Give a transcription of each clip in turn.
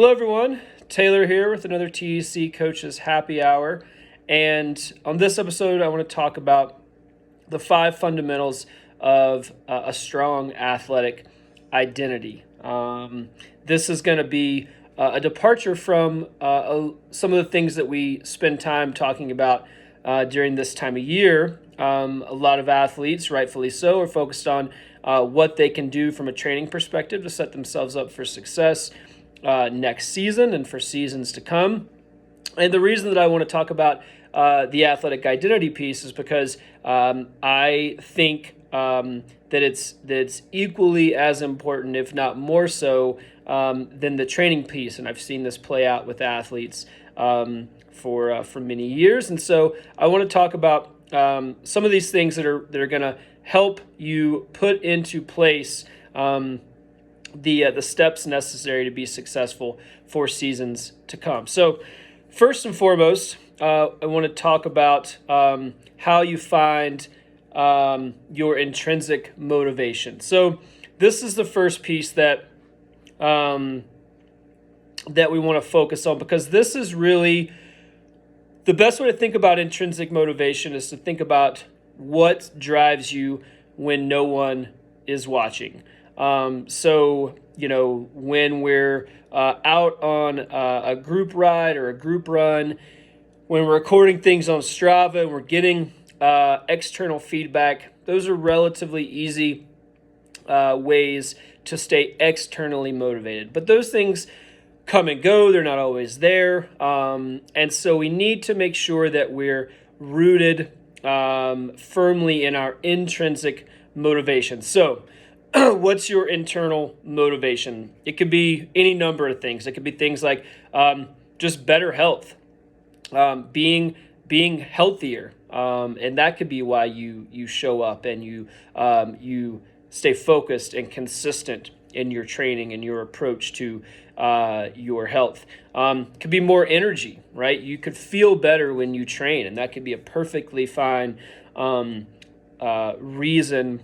Hello, everyone. Taylor here with another TEC Coaches Happy Hour. And on this episode, I want to talk about the 5 fundamentals of a strong athletic identity. This is going to be a departure from some of the things that we spend time talking about during this time of year. A lot of athletes, rightfully so, are focused on what they can do from a training perspective to set themselves up for success next season and for seasons to come. And the reason that I want to talk about the athletic identity piece is because I think that it's equally as important, if not more so, than the training piece. And I've seen this play out with athletes for many years. And so I want to talk about some of these things that are going to help you put into place the steps necessary to be successful for seasons to come. So first and foremost, I want to talk about how you find your intrinsic motivation. So this is the first piece that we want to focus on, because this is really the best way to think about intrinsic motivation is to think about what drives you when no one is watching. So, when we're out on a group ride or a group run, when we're recording things on Strava and we're getting external feedback, those are relatively easy ways to stay externally motivated. But those things come and go. They're not always there. And so we need to make sure that we're rooted firmly in our intrinsic motivation. So what's your internal motivation? It could be any number of things. It could be things like just better health, being healthier, and that could be why you show up and you stay focused and consistent in your training and your approach to your health. Could be more energy, right? You could feel better when you train, and that could be a perfectly fine reason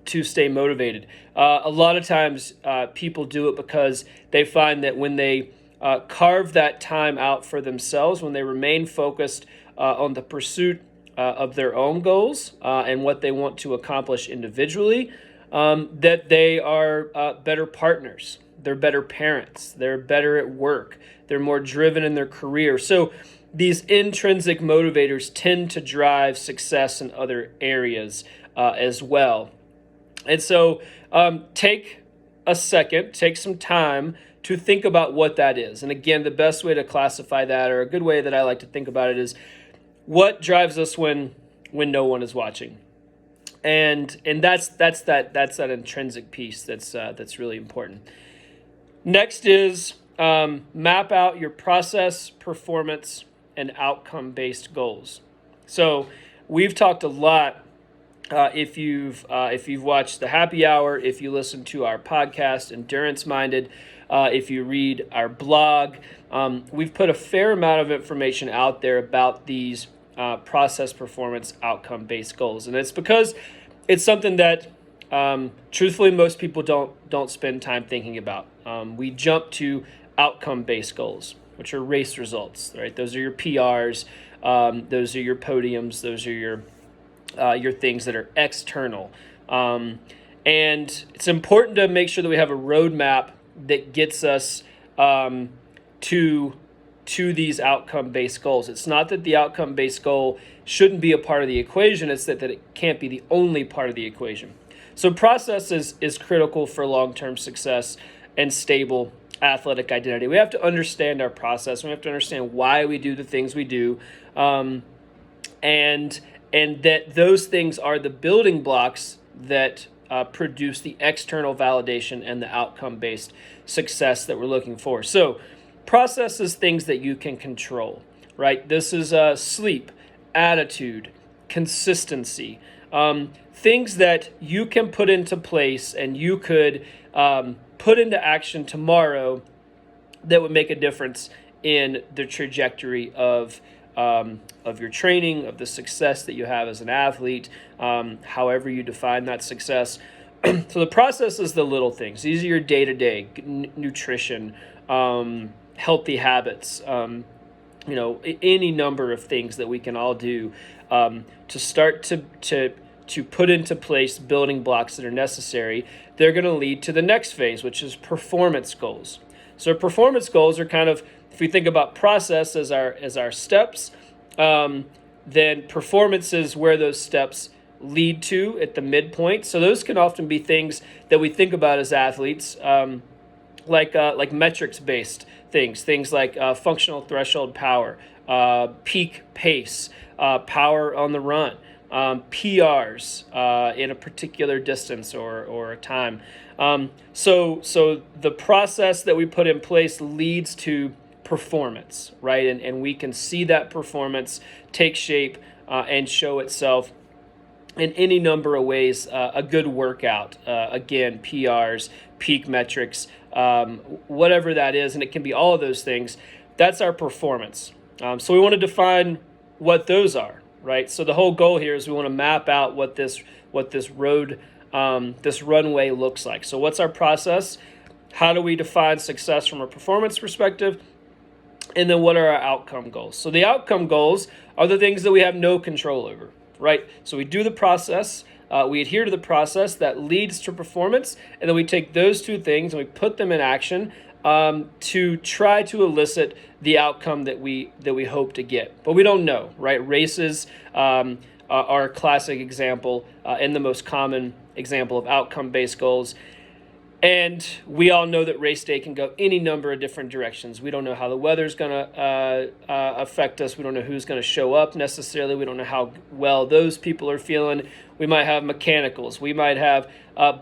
to stay motivated. A lot of times people do it because they find that when they carve that time out for themselves, when they remain focused on the pursuit of their own goals and what they want to accomplish individually, that they are better partners, they're better parents, they're better at work, they're more driven in their career. So these intrinsic motivators tend to drive success in other areas as well. And so take a second, take some time to think about what that is. And again, the best way to classify that, or a good way that I like to think about it, is what drives us when no one is watching. And that's that intrinsic piece that's really important. Next is map out your process, performance, and outcome-based goals. So we've talked a lot. If you've watched the Happy Hour, if you listen to our podcast, Endurance Minded, if you read our blog, we've put a fair amount of information out there about these process, performance, outcome-based goals, and it's because it's something that, truthfully, most people don't spend time thinking about. We jump to outcome-based goals, which are race results, right? Those are your PRs, those are your podiums, those are your things that are external. And it's important to make sure that we have a roadmap that gets us to these outcome-based goals. It's not that the outcome-based goal shouldn't be a part of the equation, it's that it can't be the only part of the equation. So process is critical for long-term success and stable athletic identity. We have to understand our process. We have to understand why we do the things we do, and that those things are the building blocks that produce the external validation and the outcome-based success that we're looking for. So process is things that you can control, right? This is sleep, attitude, consistency, things that you can put into place and you could put into action tomorrow that would make a difference in the trajectory of your training, of the success that you have as an athlete, however you define that success. So the process is the little things. These are your day-to-day nutrition, healthy habits, any number of things that we can all do to start to put into place building blocks that are necessary. They're going to lead to the next phase, which is performance goals. So performance goals are kind of, if we think about process as our steps, then performance is where those steps lead to at the midpoint. So those can often be things that we think about as athletes, like metrics-based things like functional threshold power, peak pace, power on the run, PRs in a particular distance or a time. So the process that we put in place leads to performance, right? And we can see that performance take shape and show itself in any number of ways. A good workout, again, PRs, peak metrics, whatever that is, and it can be all of those things. That's our performance. So we want to define what those are, right? So the whole goal here is we want to map out what this road, this runway looks like. So what's our process? How do we define success from a performance perspective? And then what are our outcome goals? So the outcome goals are the things that we have no control over, right? So we do the process, we adhere to the process that leads to performance, and then we take those two things and we put them in action to try to elicit the outcome that we hope to get. But we don't know, right? Races are a classic example and the most common example of outcome-based goals. And we all know that race day can go any number of different directions. We don't know how the weather's going to affect us. We don't know who's going to show up necessarily. We don't know how well those people are feeling. We might have mechanicals. We might have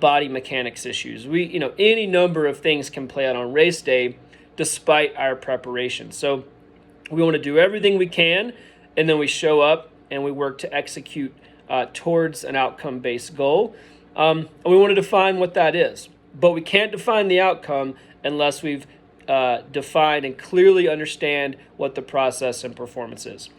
body mechanics issues. Any number of things can play out on race day despite our preparation. So we want to do everything we can, and then we show up and we work to execute towards an outcome-based goal. And we want to define what that is. But we can't define the outcome unless we've defined and clearly understand what the process and performance is.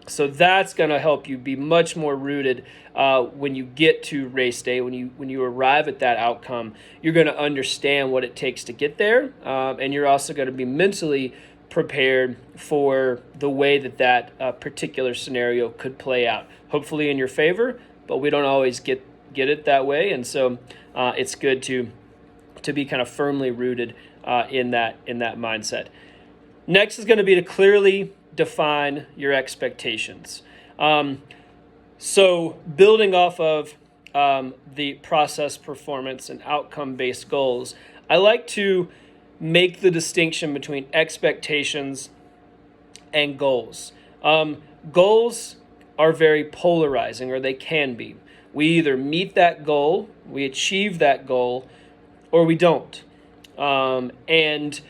So that's going to help you be much more rooted when you get to race day. When you arrive at that outcome, you're going to understand what it takes to get there, and you're also going to be mentally prepared for the way that particular scenario could play out. Hopefully in your favor, but we don't always get it that way, and so it's good to be kind of firmly rooted in that mindset. Next is going to be to clearly define your expectations. So building off of the process, performance, and outcome-based goals, I like to make the distinction between expectations and goals. Goals are very polarizing, or they can be. We either meet that goal, we achieve that goal, or we don't. And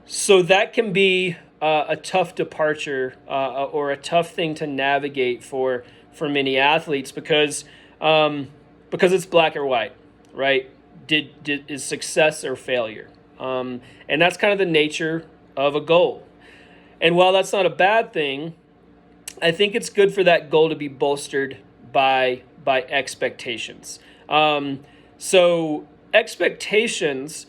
so that can be a tough departure or a tough thing to navigate for many athletes because it's black or white, right? Is success or failure? And that's kind of the nature of a goal. And while that's not a bad thing, I think it's good for that goal to be bolstered by expectations. So expectations,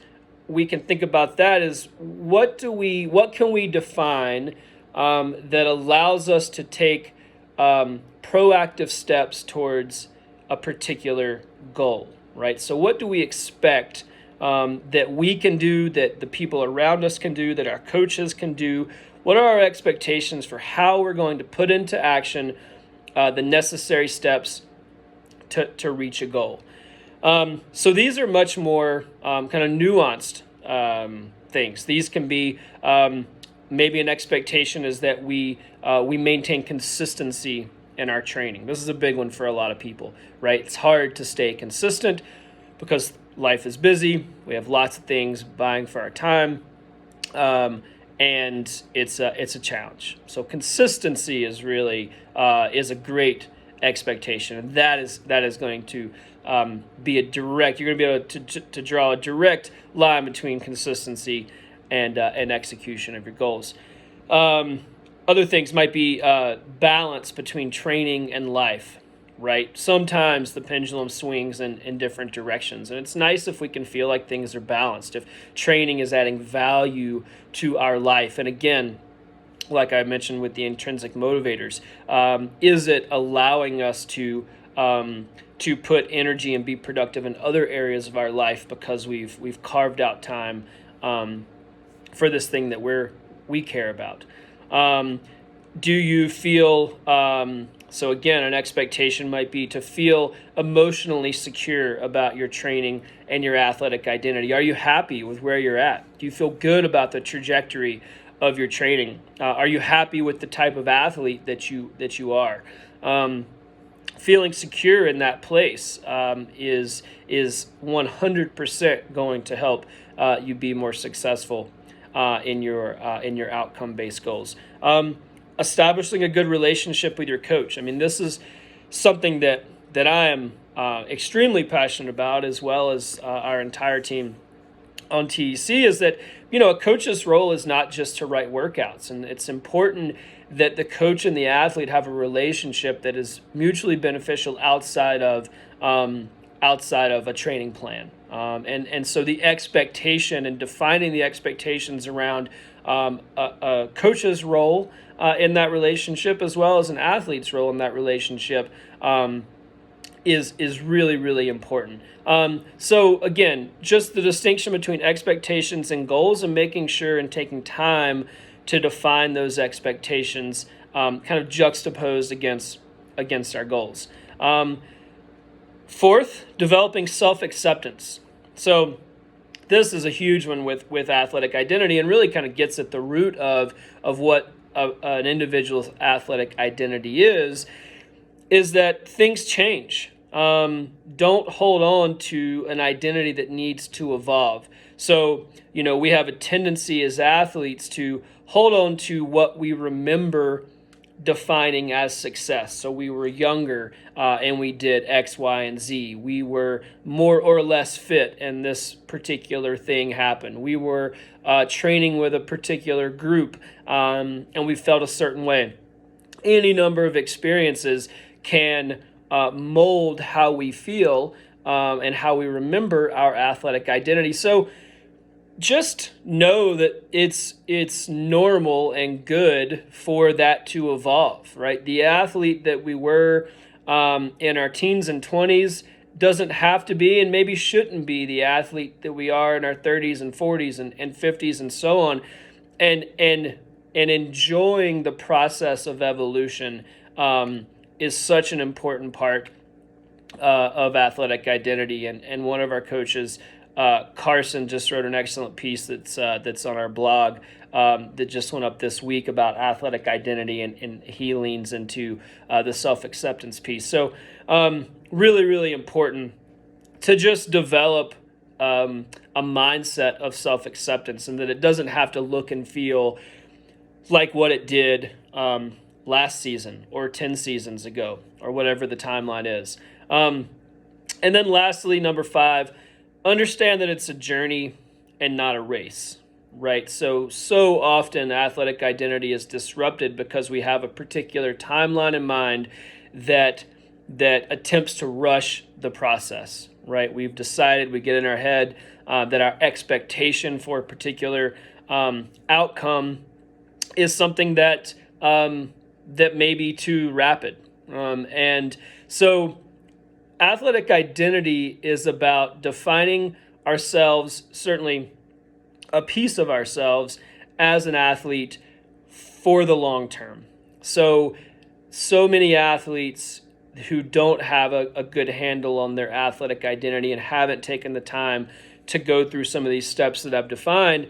we can think about that as what can we define that allows us to take proactive steps towards a particular goal, right? So what do we expect that we can do, that the people around us can do, that our coaches can do? What are our expectations for how we're going to put into action the necessary steps to reach a goal? So these are much more kind of nuanced things. These can be maybe an expectation is that we maintain consistency in our training. This is a big one for a lot of people, right? It's hard to stay consistent because life is busy. We have lots of things vying for our time, and it's a challenge. So consistency is really is a great expectation, and that is going to be a direct. You're going to be able to draw a direct line between consistency and execution of your goals. Other things might be balance between training and life. right? Sometimes the pendulum swings in different directions. And it's nice if we can feel like things are balanced, if training is adding value to our life. And again, like I mentioned with the intrinsic motivators, is it allowing us to put energy and be productive in other areas of our life because we've carved out time for this thing that we care about? Do you feel so again, an expectation might be to feel emotionally secure about your training and your athletic identity. Are you happy with where you're at? Do you feel good about the trajectory of your training? Are you happy with the type of athlete that you are? Feeling secure in that place is 100% going to help you be more successful in your outcome based goals. Establishing a good relationship with your coach. I mean, this is something that I am extremely passionate about, as well as our entire team on TEC, is that, a coach's role is not just to write workouts, and it's important that the coach and the athlete have a relationship that is mutually beneficial outside of a training plan. And so the expectation and defining the expectations around a coach's role in that relationship, as well as an athlete's role in that relationship, is really, really important. So again, just the distinction between expectations and goals, and making sure and taking time to define those expectations, kind of juxtaposed against our goals. Fourth, developing self-acceptance. So this is a huge one with athletic identity, and really kind of gets at the root of what an individual's athletic identity is that things change. Don't hold on to an identity that needs to evolve. So, we have a tendency as athletes to hold on to what we remember defining as success. So we were younger and we did X, Y, and Z. We were more or less fit and this particular thing happened. We were training with a particular group and we felt a certain way. Any number of experiences can mold how we feel and how we remember our athletic identity. So just know that it's normal and good for that to evolve, right? The athlete that we were in our teens and 20s doesn't have to be, and maybe shouldn't be, the athlete that we are in our 30s and 40s and 50s and so on. And enjoying the process of evolution is such an important part of athletic identity. And one of our coaches, Carson, just wrote an excellent piece that's on our blog that just went up this week about athletic identity, and he leans into the self-acceptance piece. So really, really important to just develop a mindset of self-acceptance, and that it doesn't have to look and feel like what it did last season or 10 seasons ago or whatever the timeline is. And then lastly, number 5, understand that it's a journey and not a race, right? So often athletic identity is disrupted because we have a particular timeline in mind that attempts to rush the process, right? We've decided, we get in our head that our expectation for a particular outcome is something that may be too rapid. And so athletic identity is about defining ourselves, certainly a piece of ourselves, as an athlete for the long term. So many athletes who don't have a good handle on their athletic identity and haven't taken the time to go through some of these steps that I've defined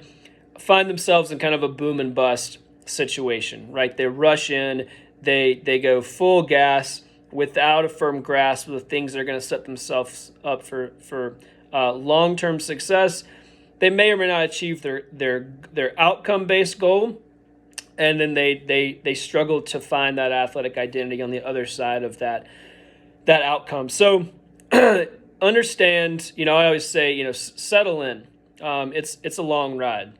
find themselves in kind of a boom and bust situation, right? They rush in, they go full gas without a firm grasp of the things that are going to set themselves up for long-term success. They may or may not achieve their outcome-based goal, and then they struggle to find that athletic identity on the other side of that outcome. So understand, I always say, settle in. It's a long ride.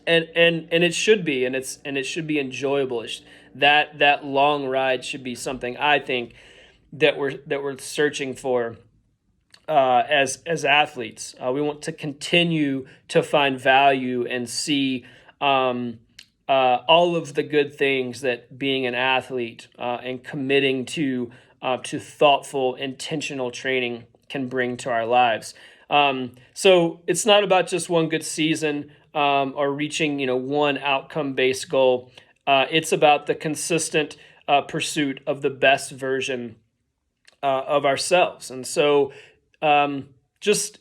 And it should be, and it should be enjoyable. That long ride should be something, I think, that we're searching for as athletes. We want to continue to find value and see all of the good things that being an athlete and committing to thoughtful, intentional training can bring to our lives. So it's not about just one good season or reaching, one outcome-based goal. It's about the consistent pursuit of the best version of ourselves. And so just,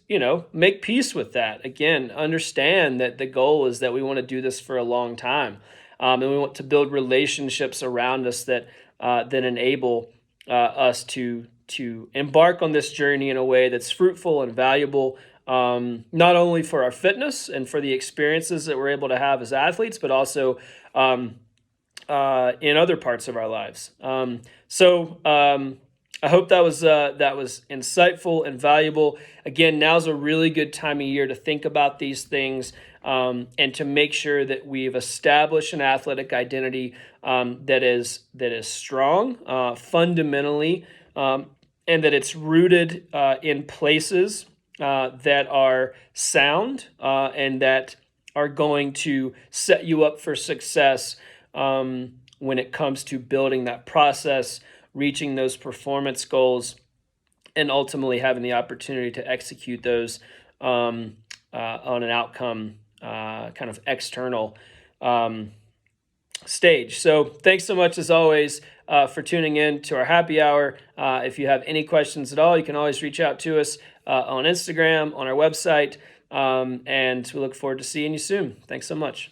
make peace with that. Again, understand that the goal is that we want to do this for a long time. And we want to build relationships around us that enable us to embark on this journey in a way that's fruitful and valuable, not only for our fitness and for the experiences that we're able to have as athletes, but also in other parts of our lives. So I hope that was insightful and valuable. Again, now's a really good time of year to think about these things and to make sure that we've established an athletic identity that is strong fundamentally, and that it's rooted in places that are sound and that are going to set you up for success when it comes to building that process, reaching those performance goals, and ultimately having the opportunity to execute those on an outcome kind of external stage. So thanks so much, as always, for tuning in to our happy hour. If you have any questions at all, you can always reach out to us on Instagram, on our website, and we look forward to seeing you soon. Thanks so much.